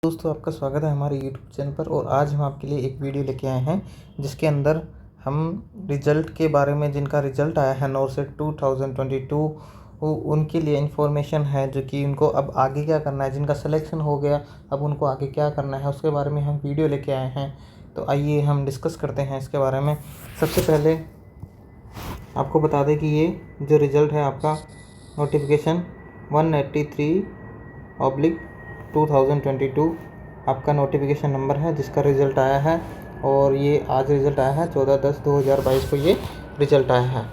दोस्तों, आपका स्वागत है हमारे यूट्यूब चैनल पर। और आज हम आपके लिए एक वीडियो लेके आए हैं जिसके अंदर हम रिज़ल्ट के बारे में, जिनका रिज़ल्ट आया है नॉरसेट 2022, उनके लिए इन्फॉर्मेशन है जो कि उनको अब आगे क्या करना है। जिनका सिलेक्शन हो गया अब उनको आगे क्या करना है उसके बारे में हम वीडियो लेके आए हैं। तो आइए हम डिस्कस करते हैं इसके बारे में। सबसे पहले आपको बता दें कि ये जो रिज़ल्ट है आपका नोटिफिकेशन 183/2022 आपका नोटिफिकेशन नंबर है जिसका रिज़ल्ट आया है। और ये आज रिज़ल्ट आया है 14/10/2022 को ये रिज़ल्ट आया है।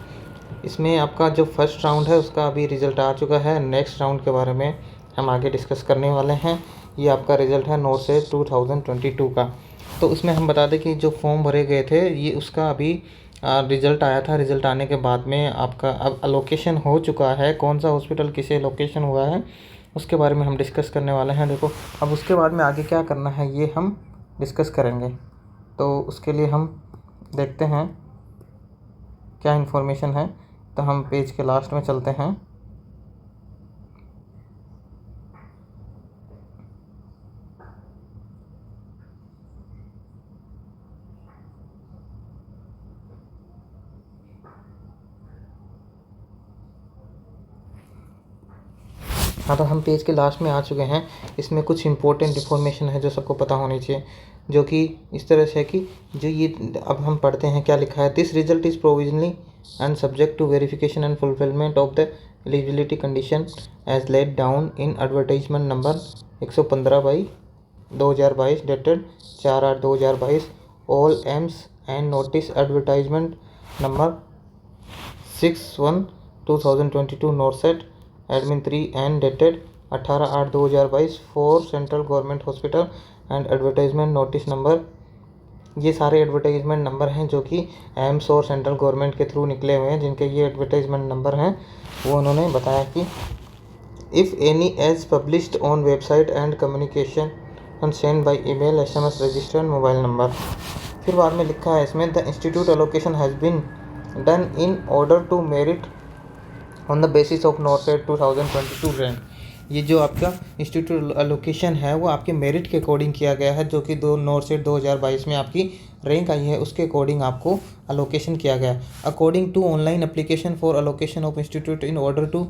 इसमें आपका जो फर्स्ट राउंड है उसका अभी रिज़ल्ट आ चुका है। नेक्स्ट राउंड के बारे में हम आगे डिस्कस करने वाले हैं। ये आपका रिज़ल्ट है नॉरसेट 2022 का। तो इसमें हम बता दें कि जो फॉर्म भरे गए थे ये उसका अभी रिज़ल्ट आया था। रिज़ल्ट आने के बाद में आपका अब अलोकेशन हो चुका है। कौन सा हॉस्पिटल किसे अलोकेशन हुआ है उसके बारे में हम डिस्कस करने वाले हैं। देखो, अब उसके बाद में आगे क्या करना है ये हम डिस्कस करेंगे। तो उसके लिए हम देखते हैं क्या इन्फॉर्मेशन है। तो हम पेज के लास्ट में चलते हैं। हाँ, तो हम पेज के लास्ट में आ चुके हैं। इसमें कुछ इंपॉर्टेंट इन्फॉर्मेशन है जो सबको पता होनी चाहिए, जो कि इस तरह से है कि जो ये अब हम पढ़ते हैं क्या लिखा है। This result is provisionally and subject to verification and fulfilment of the eligibility condition as laid down in advertisement number 115/2022 dated 4/8/2022 all AIIMS and notice advertisement number 61/2022 NORCET admin 3 and dated 18/8/2022 for central government hospital and advertisement notice number. ये सारे advertisement number हैं जो कि AIIMS और central government के through निकले हुए हैं। जिनके ये एडवर्टाइजमेंट नंबर हैं वो उन्होंने बताया कि if any as published on website and communication send by email SMS registered mobile number. फिर बाद में लिखा है इसमें the institute allocation has been done in order to merit on the basis of NORCET 2022 rank. ये जो आपका institute allocation है वो आपके मेरिट के अकॉर्डिंग किया गया है, जो कि नॉरसेट 2022 में आपकी रैंक आई है उसके अकॉर्डिंग आपको एलोकेशन किया गया। According to online application for allocation of institute in order to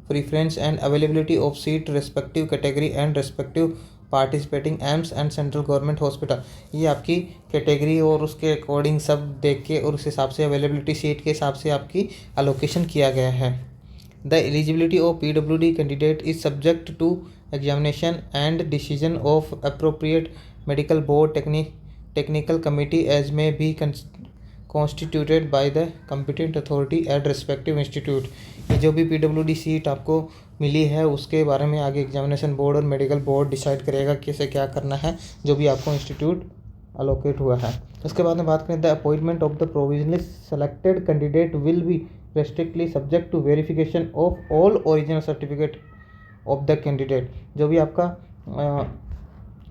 preference and availability of seat respective category and respective participating AIIMS and central government hospital. ये आपकी कैटेगरी और उसके अकॉर्डिंग सब देख के और उस हिसाब से अवेलेबिलिटी सीट के हिसाब से आपकी एलोकेशन किया गया है। The eligibility of PWD candidate is subject to examination and decision of appropriate medical board technical committee as may be constituted by the competent authority at respective institute। ये जो भी PWD सीट आपको मिली है उसके बारे में आगे एग्जामिनेशन बोर्ड और मेडिकल बोर्ड डिसाइड करेगा कैसे क्या करना है, जो भी आपको इंस्टीट्यूट अलोकेट हुआ है। उसके बाद में बात करें the appointment of the provisionally selected candidate will be restrictly subject to verification of all original certificate of the candidate. जो भी आपका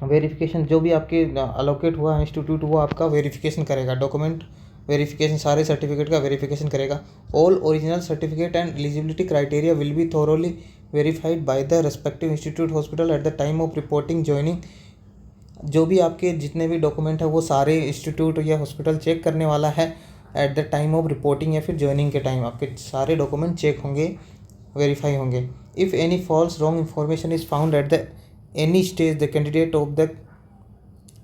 वेरिफिकेशन जो भी आपके अलोकेट हुआ है इंस्टीट्यूट वो आपका वेरिफिकेशन करेगा, डॉक्यूमेंट वेरिफिकेशन, सारे सर्टिफिकेट का वेरिफिकेशन करेगा। All original certificate and eligibility criteria will be thoroughly verified by the respective institute hospital eight the time of reporting joining. जो भी आपके जितने भी डॉक्यूमेंट है वो सारे इंस्टीट्यूट या हॉस्पिटल चेक करने वाला है at the time of reporting या फिर ज्वाइनिंग के टाइम आपके सारे डॉक्यूमेंट चेक होंगे, वेरीफाई होंगे। If any false wrong information is found at the any stage the candidate of the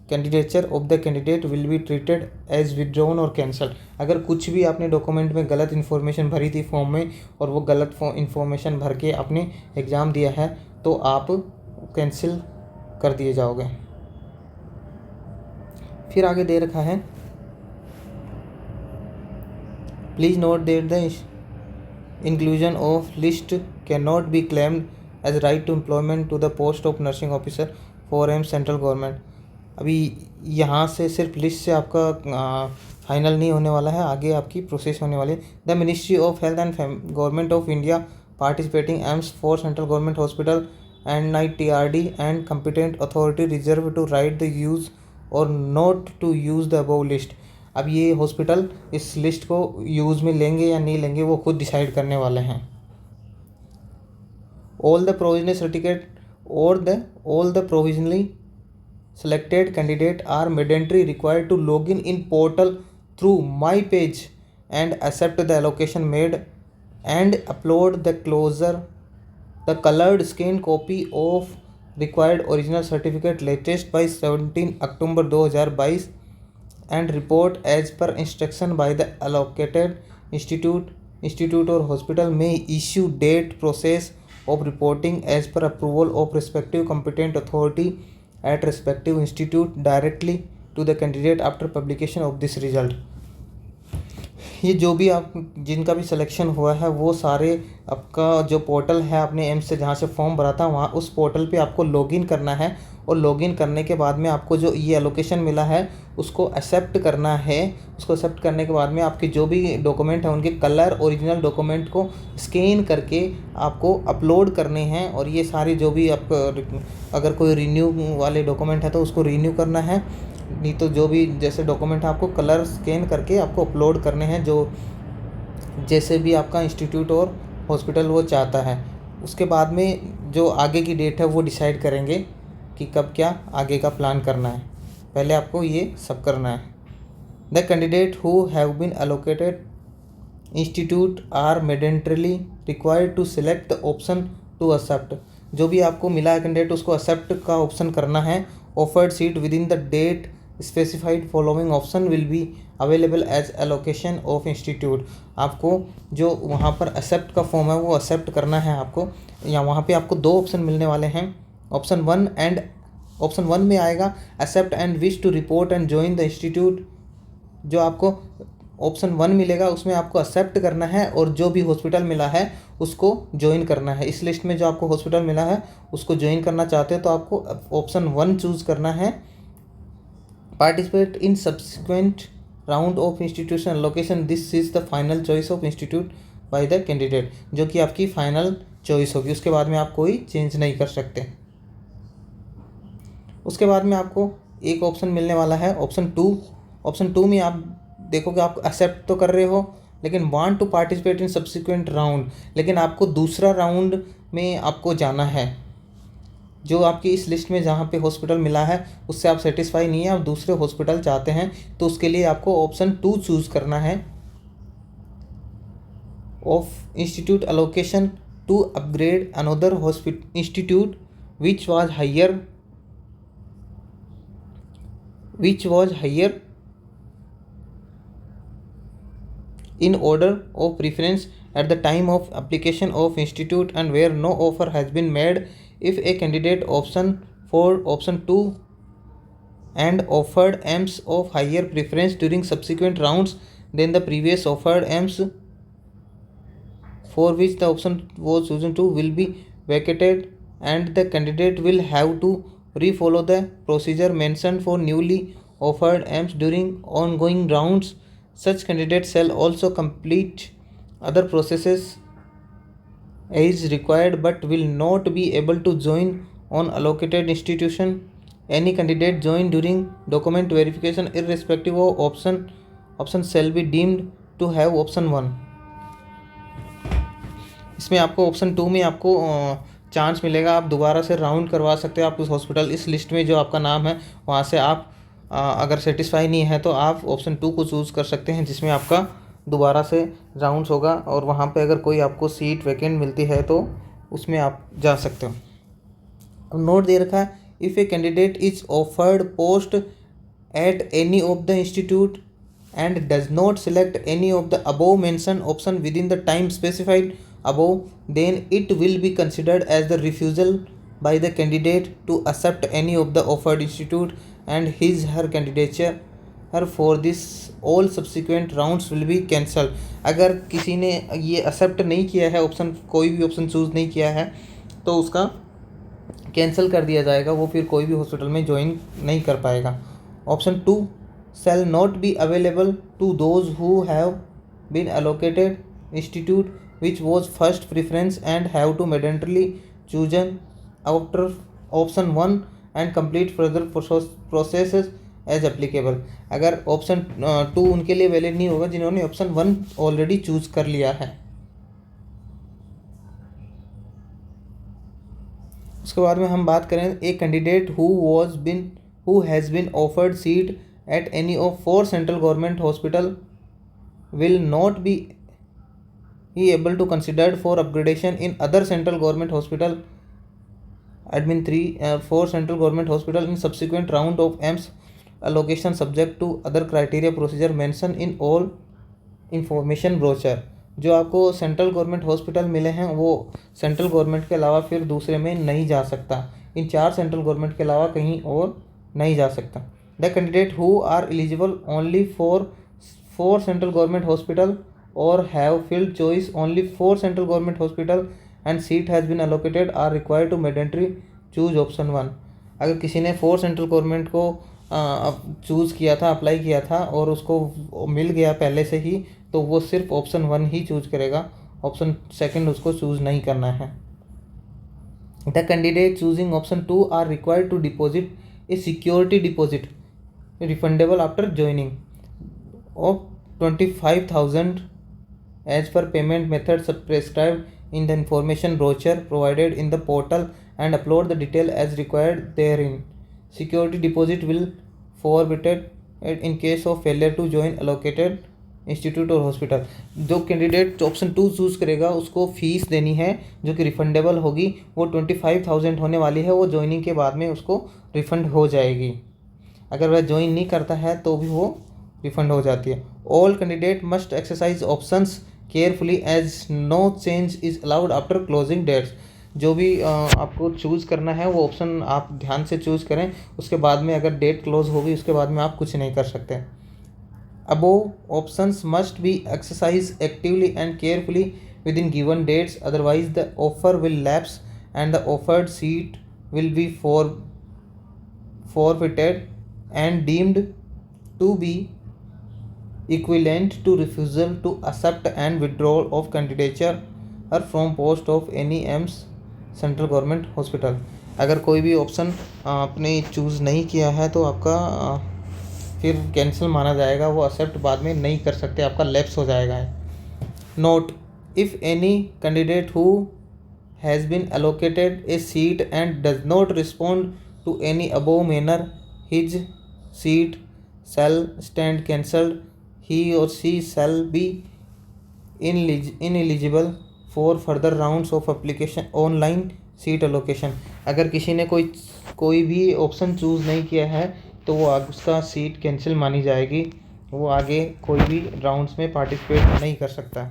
candidature of the candidate will be treated as withdrawn और cancel. अगर कुछ भी आपने डॉक्यूमेंट में गलत इन्फॉर्मेशन भरी थी फॉर्म में और वो गलत इन्फॉर्मेशन भर के आपने एग्ज़ाम दिया है तो आप कैंसिल कर दिए जाओगे। फिर आगे दे रखा है please note that the inclusion of list can not be claimed as right to employment to the post of nursing officer for AIIMS central government. अभी यहाँ से सिर्फ लिस्ट से आपका फाइनल नहीं होने वाला है, आगे आपकी प्रोसेस होने वाली है। The ministry of health and government of India participating AIIMS for central government hospital and NITRD and competent authority reserve to right the use और not to use the above list. अब ये hospital इस list को use में लेंगे या नहीं लेंगे वो खुद डिसाइड करने वाले हैं। ऑल द प्रोविजनल सर्टिफिकेट और all the provisionally selected candidate are mandatory required to log in portal through my page and accept the allocation made and upload the colored scanned copy of required original certificate latest by 17 October 2022 and report as per instruction by the allocated institute or hospital may issue date process of reporting as per approval of respective competent authority at respective institute directly to the candidate after publication of this result. ये जो भी आप जिनका भी selection हुआ है वो सारे आपका जो पोर्टल है आपने एम्स से जहाँ से फॉर्म भरा था वहाँ उस पोर्टल पे आपको लॉगिन करना है और लॉगिन करने के बाद में आपको जो ये एलोकेशन मिला है उसको एक्सेप्ट करना है। उसको एक्सेप्ट करने के बाद में आपके जो भी डॉक्यूमेंट हैं उनके कलर ओरिजिनल डॉक्यूमेंट को स्कैन करके आपको अपलोड करने हैं और ये सारे जो भी आप अगर कोई रिन्यू वाले डॉक्यूमेंट है तो उसको रिन्यू करना है, नहीं तो जो भी जैसे डॉक्यूमेंट है आपको कलर स्कैन करके आपको अपलोड करने हैं जो जैसे भी आपका इंस्टीट्यूट और हॉस्पिटल वो चाहता है। उसके बाद में जो आगे की डेट है वो डिसाइड करेंगे कि कब क्या आगे का प्लान करना है। पहले आपको ये सब करना है। The candidate who have been allocated institute are mandatorily required to select the option to accept. जो भी आपको मिला है कैंडिडेट उसको एक्सेप्ट का ऑप्शन करना है। Offered seat within the date specified following option will be available as allocation of institute. आपको जो वहाँ पर एक्सेप्ट का फॉर्म है वो एक्सेप्ट करना है आपको। या वहाँ पे आपको दो ऑप्शन मिलने वाले हैं। ऑप्शन वन में आएगा accept and wish to report and join the institute. जो आपको ऑप्शन 1 मिलेगा उसमें आपको एक्सेप्ट करना है और जो भी हॉस्पिटल मिला है उसको ज्वाइन करना है। इस लिस्ट में जो आपको हॉस्पिटल मिला है उसको ज्वाइन करना चाहते हो तो आपको ऑप्शन 1 चूज़ करना है। Participate in subsequent round of institution location, this is the final choice of institute by the candidate, जो कि आपकी फाइनल चॉइस होगी। उसके बाद में आप कोई चेंज नहीं कर सकते। उसके बाद में आपको एक ऑप्शन मिलने वाला है ऑप्शन 2। ऑप्शन 2 में आप देखोगे आप एक्सेप्ट तो कर रहे हो लेकिन want to participate in subsequent round, लेकिन आपको दूसरा राउंड में आपको जाना है। जो आपकी इस लिस्ट में जहाँ पे हॉस्पिटल मिला है उससे आप सेटिस्फाई नहीं है, आप दूसरे हॉस्पिटल चाहते हैं तो उसके लिए आपको ऑप्शन 2 चूज़ करना है। Of institute allocation to upgrade another institute which was higher in order of preference at the time of application of institute and where no offer has been made. If a candidate option for option 2 and offered AIMS of higher preference during subsequent rounds than the previous offered AIMS for which the option was chosen to will be vacated and the candidate will have to refollow the procedure mentioned for newly offered AIMS during ongoing rounds. Such candidates shall also complete other processes as required but will not be able to join on allocated institution. Any candidate joined during document verification irrespective of option shall be deemed to have option 1. इसमें आपको option 2 में आपको chance मिलेगा, आप दोबारा से round करवा सकते हो। आप उस हॉस्पिटल इस लिस्ट में जो आपका नाम है वहाँ से आप अगर सेटिस्फाई नहीं है तो आप ऑप्शन 2 को चूज़ कर सकते हैं जिसमें आपका दोबारा से राउंड्स होगा और वहाँ पे अगर कोई आपको सीट वैकेंट मिलती है तो उसमें आप जा सकते हो। अब नोट दे रखा है, if a candidate is offered post at any of the institute and does not select any of the above mentioned option within the time specified above, then it will be considered as the refusal by the candidate to accept any of the offered institute and his her candidature for this all subsequent rounds will be cancelled. अगर किसी ने ये accept नहीं किया है option, कोई भी option choose नहीं किया है तो उसका कैंसिल कर दिया जाएगा, वो फिर कोई भी हॉस्पिटल में ज्वाइन नहीं कर पाएगा। Option 2 shall not be available to those who have been allocated institute which was first preference and have to mandatorily chosen after option 1 and complete further processes as applicable. अगर option 2 उनके लिए valid नहीं होगा जिन्होंने option 1 already choose कर लिया है। उसके बाद में हम बात करें a candidate who was been who has been offered seat at any of 4 central government hospital will not be able to considered for upgradation in other central government hospital admin 3 4 central government hospital in subsequent round of AIMS allocation subject to other criteria procedure mentioned in all information brochure। जो आपको central government hospital मिले हैं वो central government के अलावा फिर दूसरे में नहीं जा सकता, इन 4 सेंट्रल गवर्नमेंट के अलावा कहीं और नहीं जा सकता। The candidate who are eligible only for 4 central government hospital or have filled choice only 4 central government hospital and seat has been allocated are required to mandatory choose option 1। अगर किसी ने 4 सेंट्रल गवर्नमेंट को choose किया था, apply किया था और उसको मिल गया पहले से ही, तो वो सिर्फ ऑप्शन 1 ही चूज करेगा, ऑप्शन 2 उसको चूज नहीं करना है। The candidate choosing option 2 are required to deposit a security deposit refundable after joining of 25,000 as per payment method prescribed in the information brochure provided in the portal and upload the detail as required therein. Security deposit will forfeited in case of failure to join allocated institute or hospital. जो candidate option 2 choose करेगा उसको fees देनी है जो कि refundable होगी, वो 25,000 होने वाली है, वो ज्वाइनिंग के बाद में उसको रिफ़ंड हो जाएगी। अगर वह ज्वाइन नहीं करता है तो भी वो रिफ़ंड हो जाती है। All candidate must exercise options carefully as no change is allowed after closing dates. जो भी आपको चूज़ करना है वो ऑप्शन आप ध्यान से चूज़ करें, उसके बाद में अगर डेट क्लोज होगी उसके बाद में आप कुछ नहीं कर सकते। Above options must be exercised actively and carefully within given dates, otherwise the offer will lapse and the offered seat will be forfeited and deemed to be equivalent to refusal to accept and withdrawal of candidature from post of any AIMS central government hospital. अगर कोई भी option आपने choose नहीं किया है तो आपका फिर कैंसिल माना जाएगा, वो एक्सेप्ट बाद में नहीं कर सकते, आपका लैप्स हो जाएगा। Note, if any candidate who has been allocated a seat and does not respond to any above manner his seat shall stand cancelled, he or she shall be ineligible for further rounds of application online seat allocation. अगर किसी ने कोई भी option choose नहीं किया है तो वो उसका सीट कैंसिल मानी जाएगी, वो आगे कोई भी राउंड्स में पार्टिसिपेट नहीं कर सकता।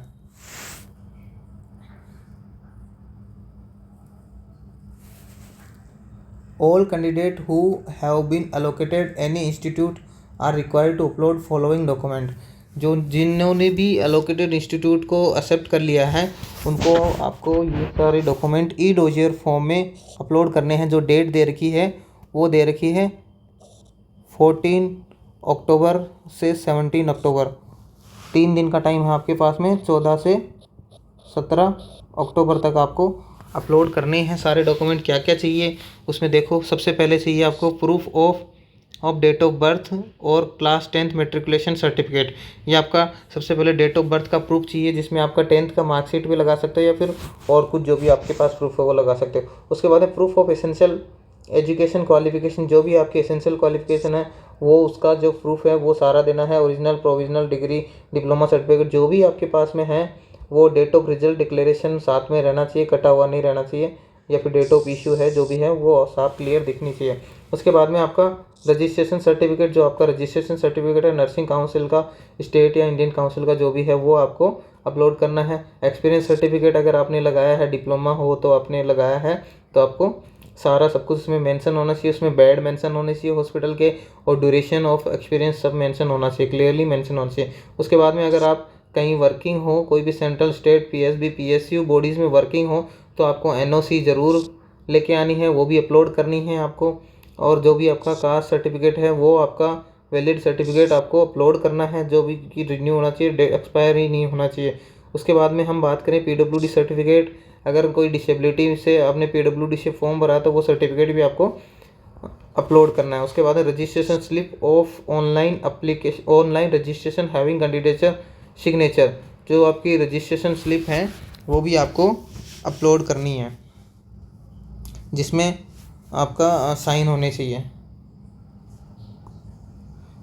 All candidate who have been allocated any institute are required to upload following document. जो जिन्होंने भी एलोकेटेड इंस्टीट्यूट को एक्सेप्ट कर लिया है उनको आपको ये सारे डॉक्यूमेंट ई डोजियर फॉर्म में अपलोड करने हैं। जो डेट दे रखी है वो दे रखी है 14 अक्टूबर से 17 अक्टूबर, 3 दिन का टाइम है आपके पास में। 14 से 17 अक्टूबर तक आपको अपलोड करने हैं सारे डॉक्यूमेंट। क्या क्या चाहिए उसमें देखो, सबसे पहले चाहिए आपको proof of date of birth और क्लास 10th मेट्रिकुलेशन सर्टिफिकेट। ये आपका सबसे पहले डेट ऑफ बर्थ का प्रूफ चाहिए, जिसमें आपका 10th का मार्कशीट भी लगा सकते हो या फिर और कुछ जो भी आपके पास प्रूफ है वो लगा सकते हो। उसके बाद है proof of essential education qualification, जो भी आपकी एसेंशियल क्वालिफिकेशन है वो उसका जो प्रूफ है वो सारा देना है। Original, provisional, degree, diploma certificate जो भी आपके पास में है वो डेट ऑफ रिजल्ट डिक्लेरेशन साथ में रहना चाहिए, कटा हुआ नहीं रहना चाहिए, या फिर डेट ऑफ इशू है जो भी है वो साफ क्लियर दिखनी चाहिए। उसके बाद में आपका रजिस्ट्रेशन सर्टिफिकेट, जो आपका रजिस्ट्रेशन सर्टिफिकेट है नर्सिंग काउंसिल का, स्टेट या इंडियन काउंसिल का जो भी है वो आपको अपलोड करना है। एक्सपीरियंस सर्टिफिकेट अगर आपने लगाया है, डिप्लोमा हो तो आपने लगाया है तो आपको सारा सब कुछ उसमें मेंशन होना चाहिए। उसमें बेड मेंशन होने चाहिए हॉस्पिटल के और ड्यूरेशन ऑफ एक्सपीरियंस सब मेंशन होना चाहिए, क्लियरली मेंशन होना चाहिए। उसके बाद में अगर आप कहीं वर्किंग हो, कोई भी central, state, PSB, PSU bodies में वर्किंग हो तो आपको एनओसी ज़रूर लेके आनी है, वो भी अपलोड करनी है आपको। और जो भी आपका कास्ट सर्टिफिकेट है वो आपका वैलिड सर्टिफिकेट आपको अपलोड करना है, जो भी कि रिन्यू होना चाहिए, एक्सपायर ही नहीं होना चाहिए। उसके बाद में हम बात करें पीडब्ल्यूडी सर्टिफिकेट, अगर कोई डिसेबिलिटी से आपने पीडब्ल्यूडी से फॉर्म भरा तो वो सर्टिफिकेट भी आपको अपलोड करना है। उसके बाद registration slip of online application, online registration having candidature signature, जो आपकी रजिस्ट्रेशन स्लिप है वो भी आपको अपलोड करनी है, जिसमें आपका साइन होने चाहिए।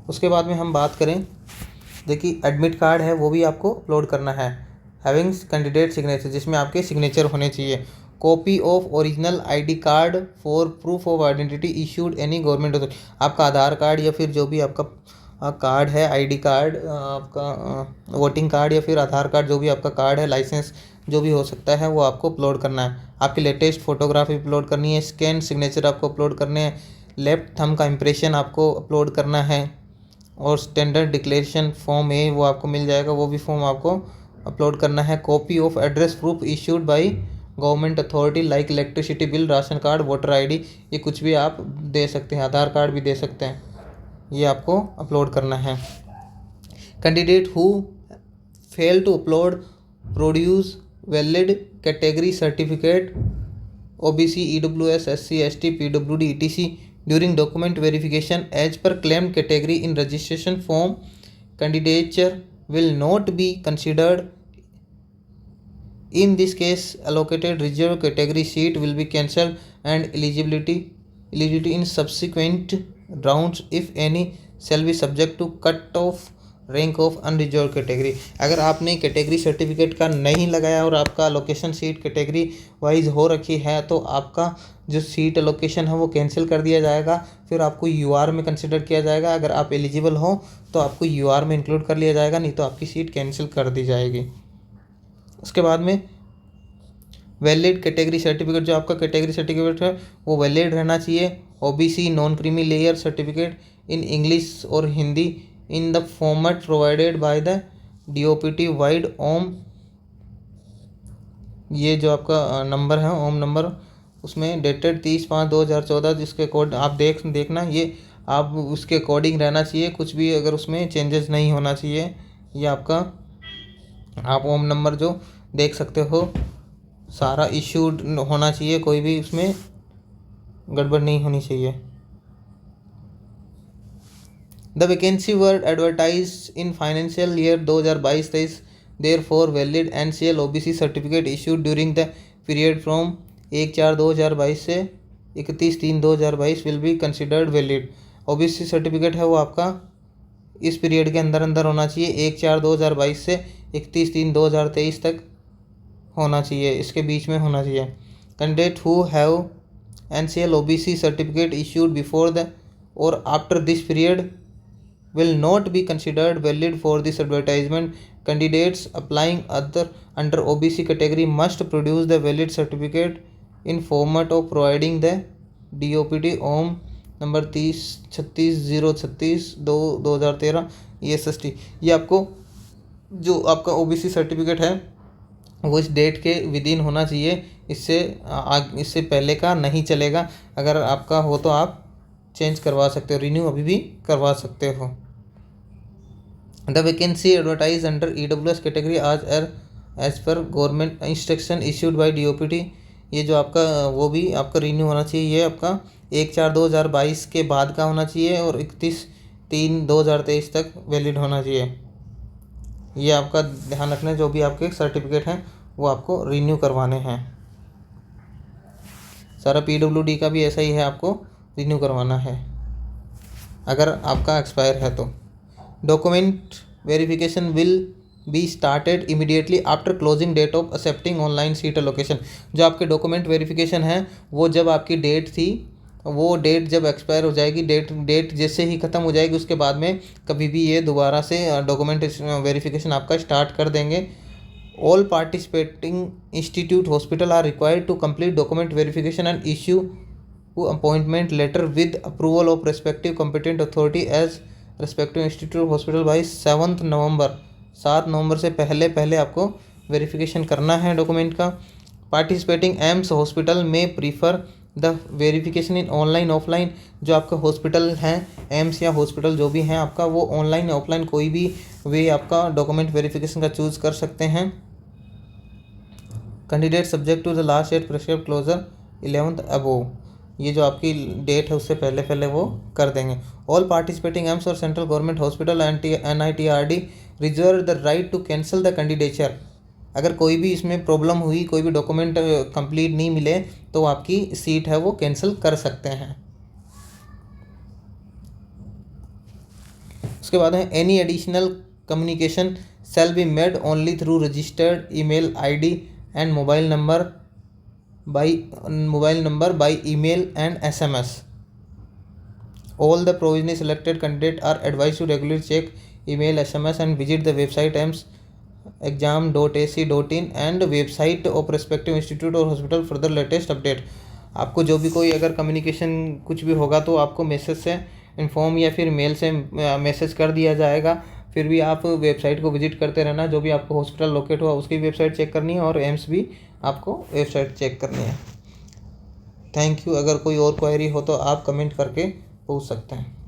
उसके बाद में हम बात करें, देखिए एडमिट कार्ड है वो भी आपको अपलोड करना है। हैविंग कैंडिडेट सिग्नेचर, जिसमें आपके सिग्नेचर होने चाहिए। Copy of original ID card for proof of identity issued any government authority, आपका आधार कार्ड या फिर जो भी आपका कार्ड है, आईडी कार्ड, आपका वोटिंग कार्ड या फिर आधार कार्ड, जो भी आपका कार्ड है, लाइसेंस जो भी हो सकता है, वो आपको अपलोड करना है। आपकी लेटेस्ट फोटोग्राफी अपलोड करनी है। स्कैन सिग्नेचर आपको अपलोड करने हैं। लेफ्ट थंब का इम्प्रेशन आपको अपलोड करना है। और स्टैंडर्ड डिक्लेरेशन फॉर्म है वो आपको मिल जाएगा, वो भी फॉर्म आपको अपलोड करना है। Copy of address proof issued by government authority like electricity bill, ration card, voter ID, ये कुछ भी आप दे सकते हैं। आधार कार्ड भी दे सकते हैं, ये आपको अपलोड करना है। Candidate who fail to upload produce valid category certificate OBC, EWS, SC, ST, PWD, etc. during document verification as per claimed category in registration form, candidature will not be considered. In this case, allocated reserved category seat will be cancelled and eligibility in subsequent rounds, if any, shall be subject to cut off rank of unreserved category. अगर आपने category certificate का नहीं लगाया और आपका location seat category wise हो रखी है, तो आपका जो सीट लोकेशन है वो कैंसिल कर दिया जाएगा। फिर आपको यूआर में कंसिडर किया जाएगा। अगर आप एलिजिबल हो तो आपको यूआर में इंक्लूड कर लिया जाएगा, नहीं तो आपकी सीट कैंसिल कर दी जाएगी। उसके बाद में वैलिड कैटेगरी सर्टिफिकेट, जो आपका कैटेगरी सर्टिफिकेट है वो वैलिड रहना चाहिए। OBC non creamy layer certificate in English और Hindi in the format provided by the DOPT vide OM, ये जो आपका नंबर है ओम नंबर, उसमें डेटेड 30/5/2014, जिसके कोड आप देखना, ये आप उसके अकॉर्डिंग रहना चाहिए, कुछ भी अगर उसमें चेंजेस नहीं होना चाहिए। ये आपका आप ओम नंबर जो देख सकते हो सारा इश्यूड होना चाहिए, कोई भी उसमें गड़बड़ नहीं होनी चाहिए। The vacancy were advertised in financial year 2022-23, therefore valid NCL OBC certificate issued during the period from 1/4/2022 से 31/3/2022 will be considered valid। OBC certificate है वो आपका इस पीरियड के अंदर होना चाहिए, 1/4/2022 से 31/3/2023 तक होना चाहिए, इसके बीच में होना चाहिए। Candidate who have NCL OBC certificate issued before the or after this period will not be considered valid for this advertisement. Candidates applying under OBC category must produce the valid certificate in format of providing the DOPT OM number 36/036/2013 ESST। ये आपको जो आपका OBC certificate है वो इस date के within होना चाहिए, इससे पहले का नहीं चलेगा। अगर आपका हो तो आप चेंज करवा सकते हो, रिन्यू अभी भी करवा सकते हो। The vacancy advertise under EWS category as per government instruction issued by DOPT, ये जो आपका वो भी आपका रिन्यू होना चाहिए। ये आपका 1/4/2022 के बाद का होना चाहिए और 31/3/2023 तक वैलिड होना चाहिए। ये आपका ध्यान रखना, जो भी आपके सर्टिफिकेट हैं वो आपको रिन्यू करवाने हैं। सारा PWD का भी ऐसा ही है, आपको रिन्यू करवाना है अगर आपका एक्सपायर है तो। Document verification will be started immediately after closing date of accepting online seat allocation. जो आपके डॉक्यूमेंट वेरिफिकेशन है वो जब आपकी डेट थी, वो डेट जब एक्सपायर हो जाएगी, डेट जैसे ही ख़त्म हो जाएगी, उसके बाद में कभी भी ये दोबारा से डॉक्यूमेंट वेरिफिकेशन आपका स्टार्ट कर देंगे। All participating institute hospital are required to complete document verification and issue appointment letter with approval of respective competent authority as respective institute hospital by 7 November. 7 नवंबर से पहले आपको वेरिफिकेशन करना है डॉक्यूमेंट का। पार्टिसिपेटिंग एम्स हॉस्पिटल में prefer the verification in online offline. जो आपका हॉस्पिटल हैं, एम्स या हॉस्पिटल जो भी हैं आपका, वो ऑनलाइन या ऑफलाइन कोई भी वे आपका डॉक्यूमेंट वेरिफिकेशन का चूज़ कर सकते हैं। Candidate subject to the last date prescribed closure 11th above, ये जो आपकी डेट है उससे पहले वो कर देंगे। ऑल पार्टिसिपेटिंग एम्स और central government hospital NITRD reserve the right to cancel the candidature. अगर कोई भी इसमें प्रॉब्लम हुई, कोई भी डॉक्यूमेंट कंप्लीट नहीं मिले, तो आपकी सीट है वो कैंसिल कर सकते हैं। उसके बाद है any additional communication shall be made only through registered email ID and mobile number by email and SMS. All the provisionally selected candidates are advised to regularly check email, SMS and visit the website exam.ac.in and website of respective institute or hospital for the latest update. आपको जो भी कोई अगर communication कुछ भी होगा तो आपको मैसेज से इन्फॉर्म या फिर मेल से मैसेज कर दिया जाएगा। फिर भी आप वेबसाइट को विजिट करते रहना, जो भी आपको हॉस्पिटल लोकेट हुआ उसकी वेबसाइट चेक करनी है और एम्स भी आपको वेबसाइट चेक करनी है। Thank you. अगर कोई और क्वेरी हो तो आप कमेंट करके पूछ सकते हैं।